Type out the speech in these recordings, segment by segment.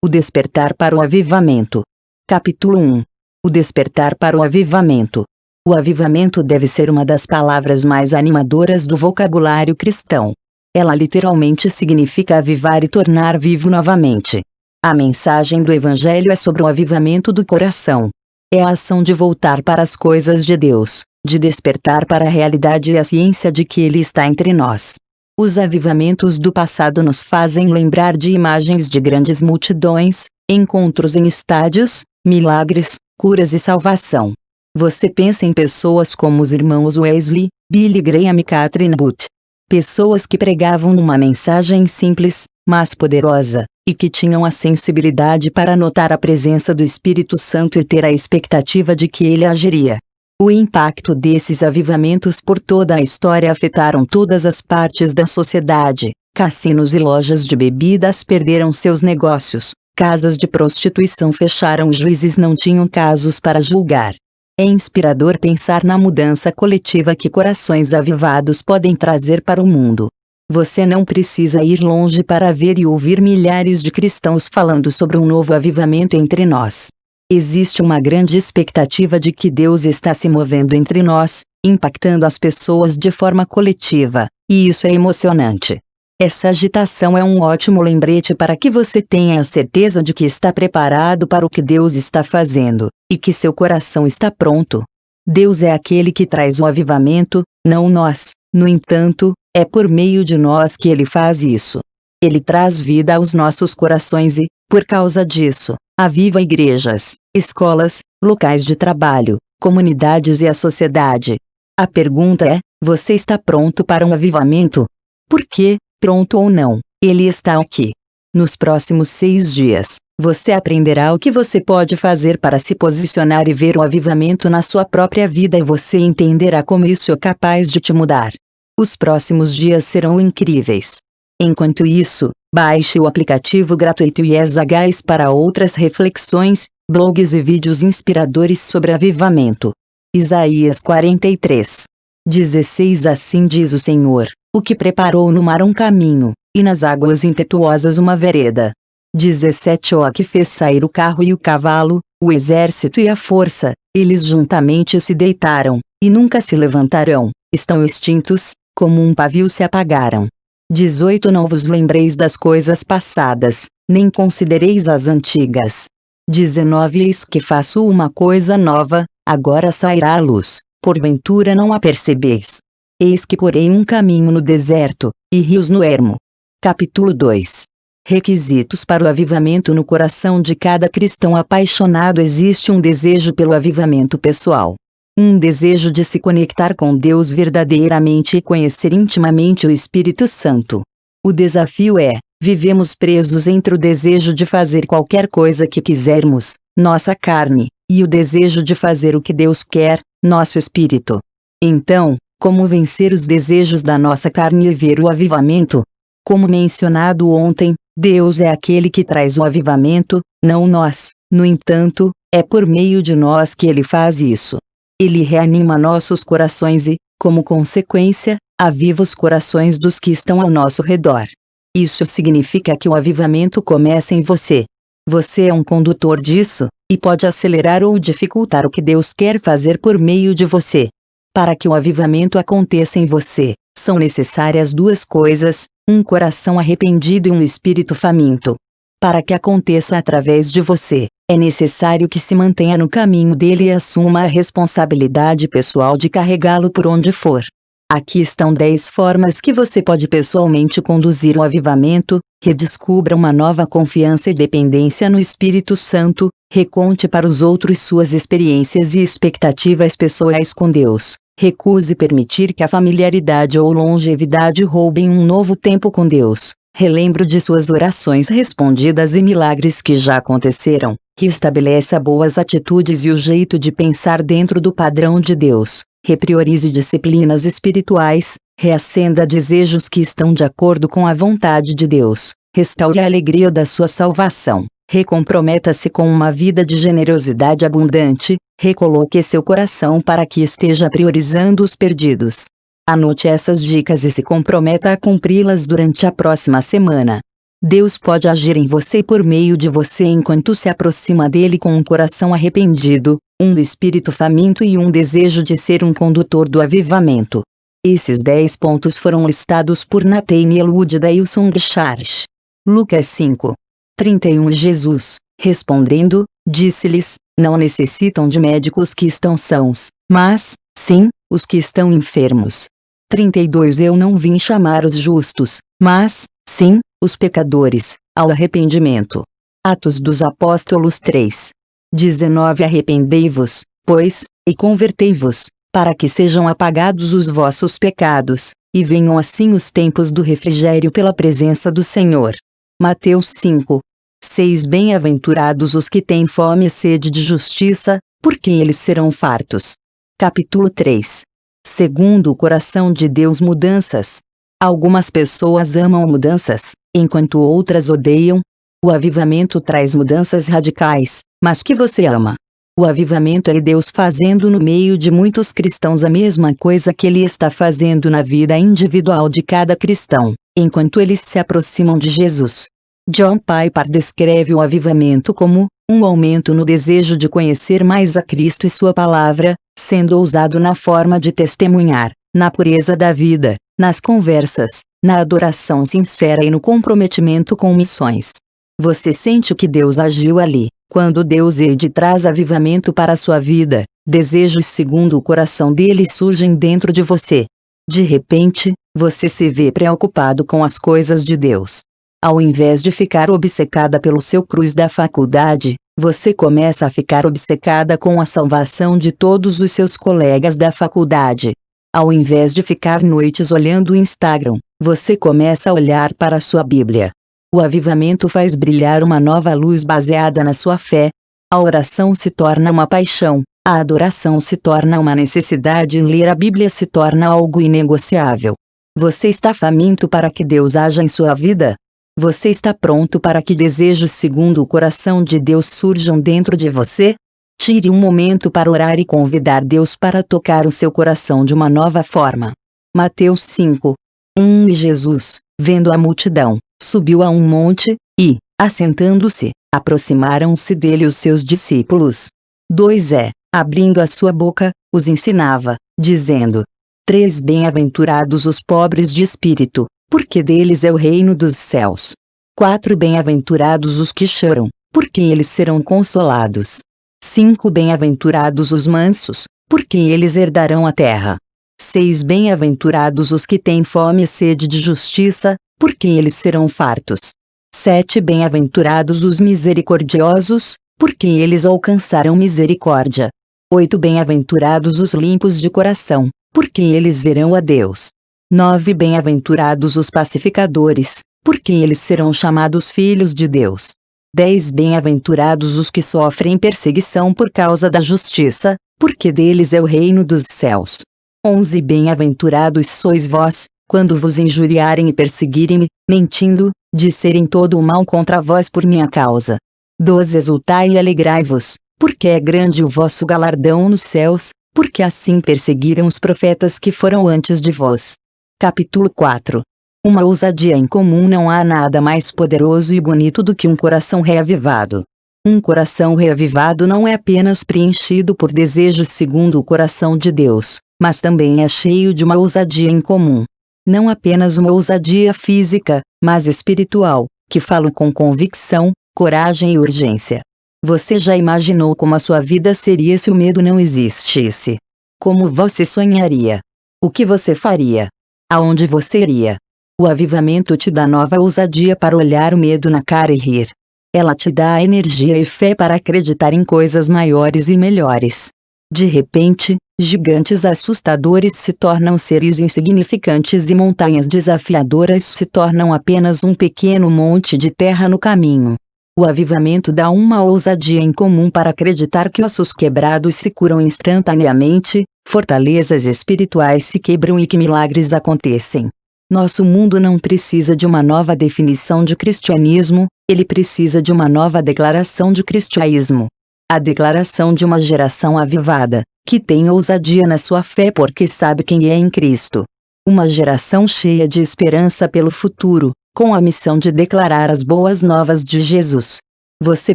O despertar para o avivamento. Capítulo 1. O despertar para o avivamento. O avivamento deve ser uma das palavras mais animadoras do vocabulário cristão. Ela literalmente significa avivar e tornar vivo novamente. A mensagem do Evangelho é sobre o avivamento do coração. É a ação de voltar para as coisas de Deus, de despertar para a realidade e a ciência de que Ele está entre nós. Os avivamentos do passado nos fazem lembrar de imagens de grandes multidões, encontros em estádios, milagres, curas e salvação. Você pensa em pessoas como os irmãos Wesley, Billy Graham e Catherine Booth. Pessoas que pregavam uma mensagem simples, mas poderosa, e que tinham a sensibilidade para notar a presença do Espírito Santo e ter a expectativa de que ele agiria. O impacto desses avivamentos por toda a história afetaram todas as partes da sociedade. Cassinos e lojas de bebidas perderam seus negócios, casas de prostituição fecharam, juízes não tinham casos para julgar. É inspirador pensar na mudança coletiva que corações avivados podem trazer para o mundo. Você não precisa ir longe para ver e ouvir milhares de cristãos falando sobre um novo avivamento entre nós. Existe uma grande expectativa de que Deus está se movendo entre nós, impactando as pessoas de forma coletiva, e isso é emocionante. Essa agitação é um ótimo lembrete para que você tenha a certeza de que está preparado para o que Deus está fazendo, e que seu coração está pronto. Deus é aquele que traz o avivamento, não nós. No entanto, é por meio de nós que Ele faz isso. Ele traz vida aos nossos corações e, por causa disso, aviva igrejas, escolas, locais de trabalho, comunidades e a sociedade. A pergunta é: você está pronto para um avivamento? Por quê? Pronto ou não, ele está aqui. Nos próximos 6 dias, você aprenderá o que você pode fazer para se posicionar e ver o avivamento na sua própria vida, e você entenderá como isso é capaz de te mudar. Os próximos dias serão incríveis. Enquanto isso, baixe o aplicativo gratuito Yes Agais para outras reflexões, blogs e vídeos inspiradores sobre avivamento. Isaías 43:16. Assim diz o Senhor, o que preparou no mar um caminho, e nas águas impetuosas uma vereda. 17. O que fez sair o carro e o cavalo, o exército e a força, eles juntamente se deitaram, e nunca se levantarão, estão extintos, como um pavio se apagaram. 18. Não vos lembreis das coisas passadas, nem considereis as antigas. 19. Eis que faço uma coisa nova, agora sairá a luz, porventura não a percebeis. Eis que porei um caminho no deserto, e rios no ermo. Capítulo 2. Requisitos para o avivamento no coração de cada cristão apaixonado. Existe um desejo pelo avivamento pessoal. Um desejo de se conectar com Deus verdadeiramente e conhecer intimamente o Espírito Santo. O desafio é: vivemos presos entre o desejo de fazer qualquer coisa que quisermos, nossa carne, e o desejo de fazer o que Deus quer, nosso espírito. Então, como vencer os desejos da nossa carne e ver o avivamento? Como mencionado ontem, Deus é aquele que traz o avivamento, não nós. No entanto, é por meio de nós que Ele faz isso. Ele reanima nossos corações e, como consequência, aviva os corações dos que estão ao nosso redor. Isso significa que o avivamento começa em você. Você é um condutor disso, e pode acelerar ou dificultar o que Deus quer fazer por meio de você. Para que o avivamento aconteça em você, são necessárias 2 coisas: um coração arrependido e um espírito faminto. Para que aconteça através de você, é necessário que se mantenha no caminho dele e assuma a responsabilidade pessoal de carregá-lo por onde for. Aqui estão 10 formas que você pode pessoalmente conduzir o avivamento. Redescubra uma nova confiança e dependência no Espírito Santo. Reconte para os outros suas experiências e expectativas pessoais com Deus. Recuse permitir que a familiaridade ou longevidade roubem um novo tempo com Deus. Relembre de suas orações respondidas e milagres que já aconteceram. Restabeleça boas atitudes e o jeito de pensar dentro do padrão de Deus. Repriorize disciplinas espirituais. Reacenda desejos que estão de acordo com a vontade de Deus. Restaure a alegria da sua salvação. Recomprometa-se com uma vida de generosidade abundante. Recoloque seu coração para que esteja priorizando os perdidos. Anote essas dicas e se comprometa a cumpri-las durante a próxima semana. Deus pode agir em você e por meio de você enquanto se aproxima dele com um coração arrependido, um espírito faminto e um desejo de ser um condutor do avivamento. Esses 10 pontos foram listados por Nathaniel Wood da Hillsong Church. Lucas 5:31 Jesus, respondendo, disse-lhes, não necessitam de médicos que estão sãos, mas, sim, os que estão enfermos. 32 Eu não vim chamar os justos, mas, sim, os pecadores, ao arrependimento. Atos dos Apóstolos 3:19 Arrependei-vos, pois, e convertei-vos, para que sejam apagados os vossos pecados, e venham assim os tempos do refrigério pela presença do Senhor. Mateus 5:6 Bem-aventurados os que têm fome e sede de justiça, porque eles serão fartos. Capítulo 3. Segundo o coração de Deus mudanças. Algumas pessoas amam mudanças, enquanto outras odeiam. O avivamento traz mudanças radicais, mas que você ama. O avivamento é Deus fazendo no meio de muitos cristãos a mesma coisa que Ele está fazendo na vida individual de cada cristão, enquanto eles se aproximam de Jesus. John Piper descreve o avivamento como um aumento no desejo de conhecer mais a Cristo e Sua palavra, sendo ousado na forma de testemunhar, na pureza da vida, nas conversas, na adoração sincera e no comprometimento com missões. Você sente que Deus agiu ali, quando Deus Ele traz avivamento para a sua vida, desejos segundo o coração dele surgem dentro de você. De repente, você se vê preocupado com as coisas de Deus. Ao invés de ficar obcecada pelo seu cruz da faculdade, você começa a ficar obcecada com a salvação de todos os seus colegas da faculdade. Ao invés de ficar noites olhando o Instagram, você começa a olhar para a sua Bíblia. O avivamento faz brilhar uma nova luz baseada na sua fé. A oração se torna uma paixão, a adoração se torna uma necessidade e ler a Bíblia se torna algo inegociável. Você está faminto para que Deus haja em sua vida? Você está pronto para que desejos segundo o coração de Deus surjam dentro de você? Tire um momento para orar e convidar Deus para tocar o seu coração de uma nova forma. Mateus 5:1 E Jesus, vendo a multidão, subiu a um monte, e, assentando-se, aproximaram-se dele os seus discípulos. 2 Abrindo a sua boca, os ensinava, dizendo: 3 Bem-aventurados os pobres de espírito, porque deles é o reino dos céus. 4 Bem-aventurados os que choram, porque eles serão consolados. 5 Bem-aventurados os mansos, porque eles herdarão a terra. 6 Bem-aventurados os que têm fome e sede de justiça, porque eles serão fartos. 7 Bem-aventurados os misericordiosos, porque eles alcançarão misericórdia. 8 Bem-aventurados os limpos de coração, porque eles verão a Deus. 9 Bem-aventurados os pacificadores, porque eles serão chamados filhos de Deus. 10 Bem-aventurados os que sofrem perseguição por causa da justiça, porque deles é o reino dos céus. 11 Bem-aventurados sois vós, quando vos injuriarem e perseguirem-me, mentindo, disserem todo o mal contra vós por minha causa. 12 Exultai e alegrai-vos, porque é grande o vosso galardão nos céus, porque assim perseguiram os profetas que foram antes de vós. Capítulo 4. Uma ousadia incomum. Não há nada mais poderoso e bonito do que um coração reavivado. Um coração reavivado não é apenas preenchido por desejos segundo o coração de Deus, mas também é cheio de uma ousadia incomum. Não apenas uma ousadia física, mas espiritual, que fala com convicção, coragem e urgência. Você já imaginou como a sua vida seria se o medo não existisse? Como você sonharia? O que você faria? Aonde você iria? O avivamento te dá nova ousadia para olhar o medo na cara e rir. Ela te dá energia e fé para acreditar em coisas maiores e melhores. De repente, gigantes assustadores se tornam seres insignificantes e montanhas desafiadoras se tornam apenas um pequeno monte de terra no caminho. O avivamento dá uma ousadia incomum para acreditar que ossos quebrados se curam instantaneamente, fortalezas espirituais se quebram e que milagres acontecem. Nosso mundo não precisa de uma nova definição de cristianismo, ele precisa de uma nova declaração de cristianismo. A declaração de uma geração avivada, que tem ousadia na sua fé porque sabe quem é em Cristo. Uma geração cheia de esperança pelo futuro, com a missão de declarar as boas novas de Jesus. Você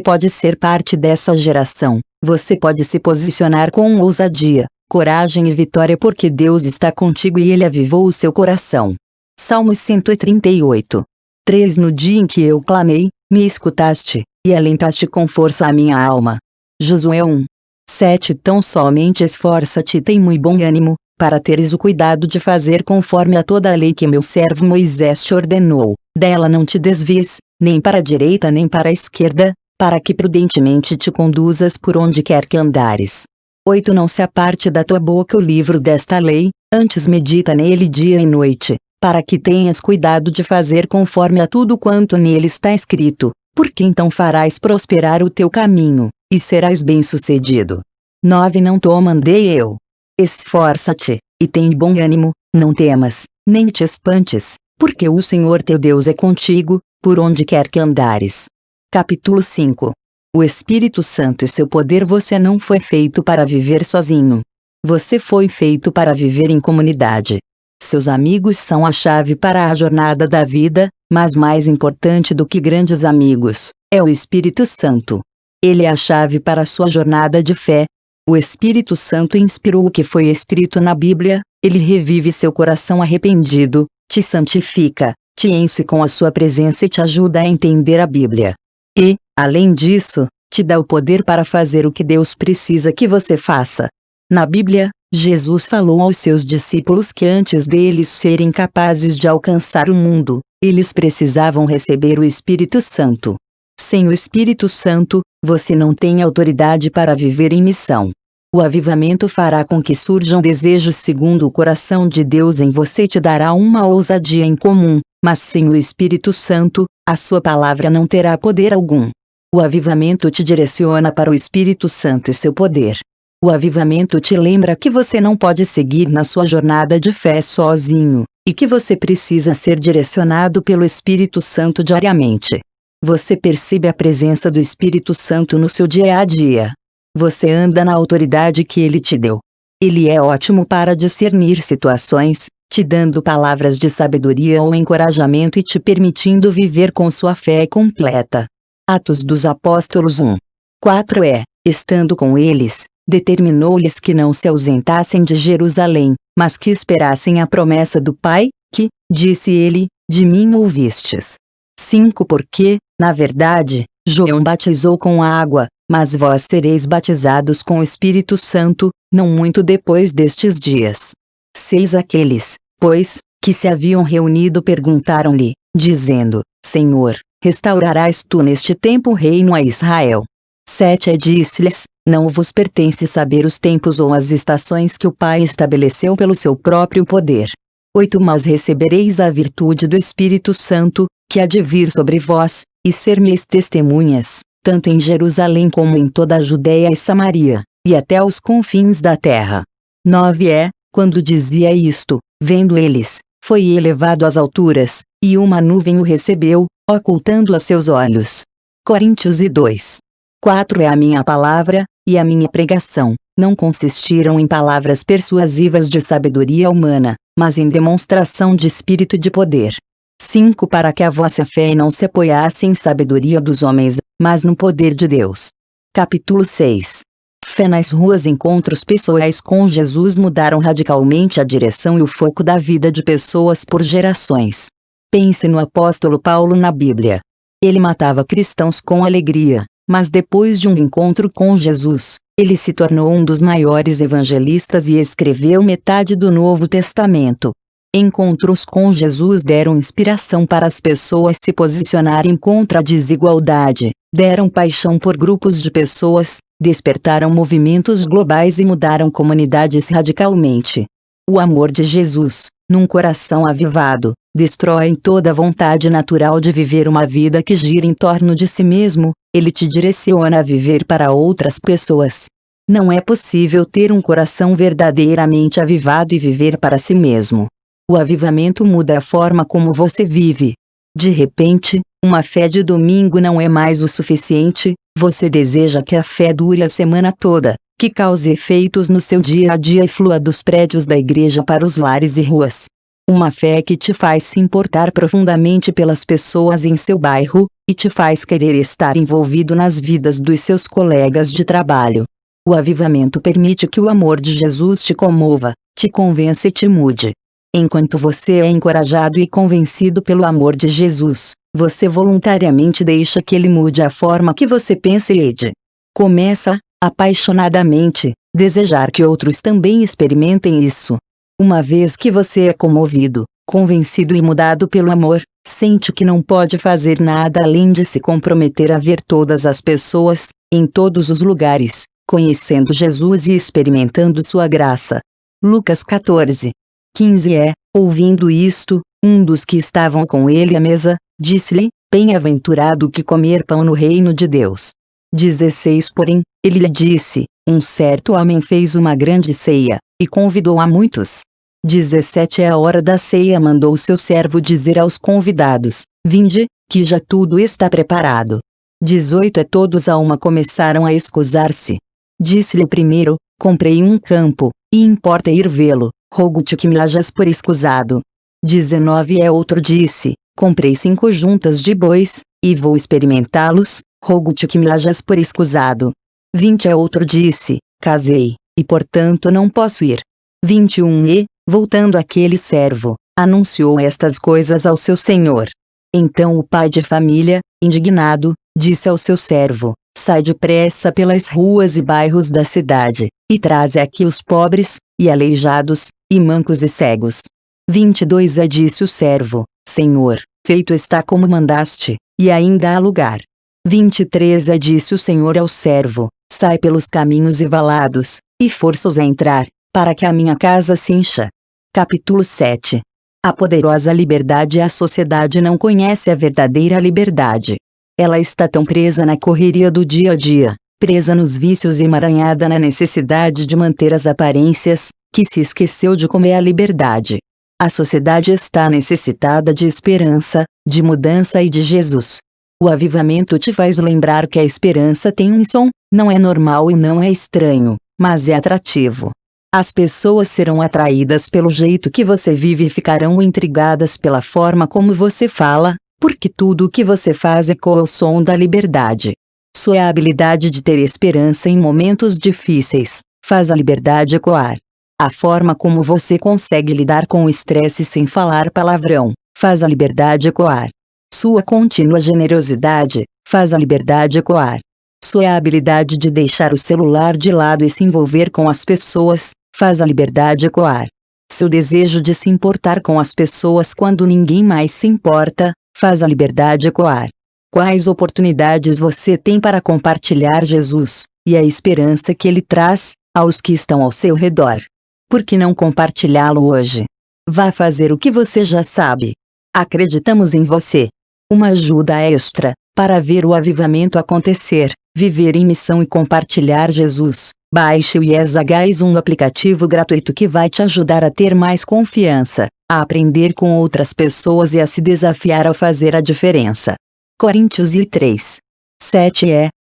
pode ser parte dessa geração, você pode se posicionar com ousadia, coragem e vitória porque Deus está contigo e Ele avivou o seu coração. Salmos 138. 3 No dia em que eu clamei, me escutaste, e alentaste com força a minha alma. Josué 1. 7 Tão somente esforça-te e tem muito bom ânimo, para teres o cuidado de fazer conforme a toda a lei que meu servo Moisés te ordenou. Dela não te desvies, nem para a direita nem para a esquerda, para que prudentemente te conduzas por onde quer que andares. 8 Não se aparte da tua boca o livro desta lei, antes medita nele dia e noite, para que tenhas cuidado de fazer conforme a tudo quanto nele está escrito, porque então farás prosperar o teu caminho, e serás bem-sucedido. 9 Não te mandei eu. Esforça-te, e tem bom ânimo, não temas, nem te espantes, porque o Senhor teu Deus é contigo, por onde quer que andares. Capítulo 5. O Espírito Santo e seu poder. Você não foi feito para viver sozinho. Você foi feito para viver em comunidade. Seus amigos são a chave para a jornada da vida, mas mais importante do que grandes amigos, é o Espírito Santo. Ele é a chave para a sua jornada de fé. O Espírito Santo inspirou o que foi escrito na Bíblia, ele revive seu coração arrependido, te santifica, te enche com a sua presença e te ajuda a entender a Bíblia. E, além disso, te dá o poder para fazer o que Deus precisa que você faça. Na Bíblia, Jesus falou aos seus discípulos que antes deles serem capazes de alcançar o mundo, eles precisavam receber o Espírito Santo. Sem o Espírito Santo, você não tem autoridade para viver em missão. O avivamento fará com que surjam desejos segundo o coração de Deus em você e te dará uma ousadia incomum, mas sem o Espírito Santo, a sua palavra não terá poder algum. O avivamento te direciona para o Espírito Santo e seu poder. O avivamento te lembra que você não pode seguir na sua jornada de fé sozinho, e que você precisa ser direcionado pelo Espírito Santo diariamente. Você percebe a presença do Espírito Santo no seu dia a dia. Você anda na autoridade que ele te deu. Ele é ótimo para discernir situações, te dando palavras de sabedoria ou encorajamento e te permitindo viver com sua fé completa. Atos dos Apóstolos 1. 4 Estando com eles, determinou-lhes que não se ausentassem de Jerusalém, mas que esperassem a promessa do Pai, que, disse ele, de mim ouvistes. 5 Porque, na verdade, João batizou com água, mas vós sereis batizados com o Espírito Santo, não muito depois destes dias. 6 Aqueles, pois, que se haviam reunido perguntaram-lhe, dizendo, Senhor, restaurarás tu neste tempo o reino a Israel? 7 Disse-lhes, não vos pertence saber os tempos ou as estações que o Pai estabeleceu pelo seu próprio poder. 8 Mas recebereis a virtude do Espírito Santo, que há de vir sobre vós, e ser-me-eis testemunhas, tanto em Jerusalém como em toda a Judéia e Samaria, e até aos confins da terra. 9 Quando dizia isto, vendo eles, foi elevado às alturas, e uma nuvem o recebeu, ocultando a seus olhos. Coríntios 2. 4 A minha palavra, e a minha pregação, não consistiram em palavras persuasivas de sabedoria humana, mas em demonstração de espírito e de poder. 5 Para que a vossa fé não se apoiasse em sabedoria dos homens, mas no poder de Deus. Capítulo 6. Fé nas ruas. Encontros pessoais com Jesus mudaram radicalmente a direção e o foco da vida de pessoas por gerações. Pense no apóstolo Paulo na Bíblia. Ele matava cristãos com alegria, mas depois de um encontro com Jesus, ele se tornou um dos maiores evangelistas e escreveu metade do Novo Testamento. Encontros com Jesus deram inspiração para as pessoas se posicionarem contra a desigualdade, deram paixão por grupos de pessoas, despertaram movimentos globais e mudaram comunidades radicalmente. O amor de Jesus, num coração avivado, destrói toda a vontade natural de viver uma vida que gira em torno de si mesmo, ele te direciona a viver para outras pessoas. Não é possível ter um coração verdadeiramente avivado e viver para si mesmo. O avivamento muda a forma como você vive. De repente, uma fé de domingo não é mais o suficiente, você deseja que a fé dure a semana toda, que cause efeitos no seu dia a dia e flua dos prédios da igreja para os lares e ruas. Uma fé que te faz se importar profundamente pelas pessoas em seu bairro, e te faz querer estar envolvido nas vidas dos seus colegas de trabalho. O avivamento permite que o amor de Jesus te comova, te convença e te mude. Enquanto você é encorajado e convencido pelo amor de Jesus, você voluntariamente deixa que ele mude a forma que você pensa e age. Começa, apaixonadamente, desejar que outros também experimentem isso. Uma vez que você é comovido, convencido e mudado pelo amor, sente que não pode fazer nada além de se comprometer a ver todas as pessoas, em todos os lugares, conhecendo Jesus e experimentando sua graça. Lucas 14:15 ouvindo isto, um dos que estavam com ele à mesa, disse-lhe, bem-aventurado que comer pão no reino de Deus. 16 Porém, ele lhe disse, um certo homem fez uma grande ceia, e convidou a muitos. 17 É a hora da ceia, mandou seu servo dizer aos convidados, vinde, que já tudo está preparado. 18 Todos a uma começaram a escusar-se. Disse-lhe o primeiro, comprei um campo, e importa ir vê-lo, rogo-te que me hajas por escusado. 19 Outro disse, comprei 5 juntas de bois, e vou experimentá-los, rogo-te que me hajas por escusado. 20 Outro disse, casei, e portanto não posso ir. 21 voltando aquele servo, anunciou estas coisas ao seu senhor. Então o pai de família, indignado, disse ao seu servo, sai depressa pelas ruas e bairros da cidade, e traze aqui os pobres, e aleijados, e mancos e cegos. 22 Disse o servo, Senhor, feito está como mandaste, e ainda há lugar. 23 Disse o Senhor ao servo, sai pelos caminhos e valados, e força-os a entrar, para que a minha casa se encha. Capítulo 7. A poderosa liberdade. A sociedade não conhece a verdadeira liberdade. Ela está tão presa na correria do dia a dia, presa nos vícios e emaranhada na necessidade de manter as aparências, que se esqueceu de como é a liberdade. A sociedade está necessitada de esperança, de mudança e de Jesus. O avivamento te faz lembrar que a esperança tem um som, não é normal e não é estranho, mas é atrativo. As pessoas serão atraídas pelo jeito que você vive e ficarão intrigadas pela forma como você fala, porque tudo o que você faz ecoa o som da liberdade. Sua habilidade de ter esperança em momentos difíceis faz a liberdade ecoar. A forma como você consegue lidar com o estresse sem falar palavrão faz a liberdade ecoar. Sua contínua generosidade faz a liberdade ecoar. Sua habilidade de deixar o celular de lado e se envolver com as pessoas faz a liberdade ecoar. Seu desejo de se importar com as pessoas quando ninguém mais se importa faz a liberdade ecoar. Quais oportunidades você tem para compartilhar Jesus e a esperança que ele traz aos que estão ao seu redor? Por que não compartilhá-lo hoje? Vá fazer o que você já sabe. Acreditamos em você. Uma ajuda extra para ver o avivamento acontecer, viver em missão e compartilhar Jesus. Baixe o YesHS, um aplicativo gratuito que vai te ajudar a ter mais confiança, a aprender com outras pessoas e a se desafiar ao fazer a diferença. Coríntios 3:7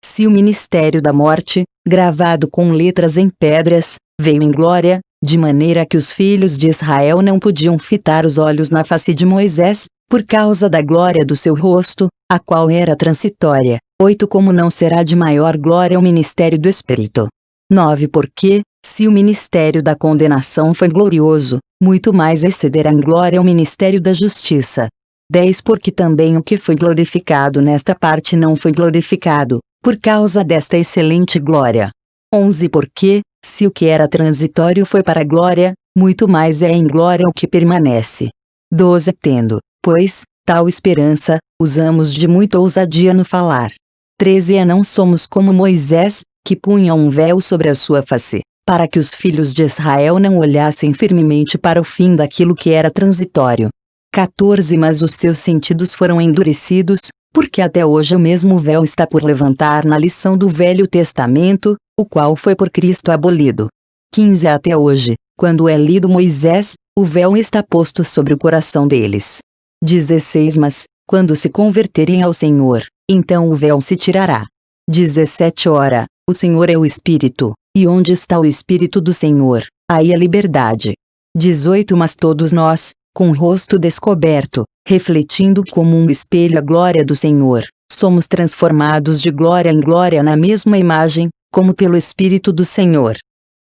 Se o ministério da morte, gravado com letras em pedras, veio em glória, de maneira que os filhos de Israel não podiam fitar os olhos na face de Moisés, por causa da glória do seu rosto, a qual era transitória. 8 Como não será de maior glória o ministério do Espírito? 9 Porque, se o ministério da condenação foi glorioso, muito mais excederá em glória o ministério da justiça. 10 Porque também o que foi glorificado nesta parte não foi glorificado, por causa desta excelente glória. 11 Porque, se o que era transitório foi para a glória, muito mais é em glória o que permanece. 12 Tendo, pois, tal esperança, usamos de muita ousadia no falar. 13 Não somos como Moisés, que punha um véu sobre a sua face, para que os filhos de Israel não olhassem firmemente para o fim daquilo que era transitório. 14 Mas os seus sentidos foram endurecidos, porque até hoje o mesmo véu está por levantar na lição do Velho Testamento, o qual foi por Cristo abolido. 15 Até hoje, quando é lido Moisés, o véu está posto sobre o coração deles. 16 Mas, quando se converterem ao Senhor, então o véu se tirará. 17 Ora, o Senhor é o Espírito, e onde está o Espírito do Senhor, aí a liberdade. 18 Mas todos nós, com o rosto descoberto, refletindo como um espelho a glória do Senhor, somos transformados de glória em glória na mesma imagem, como pelo Espírito do Senhor.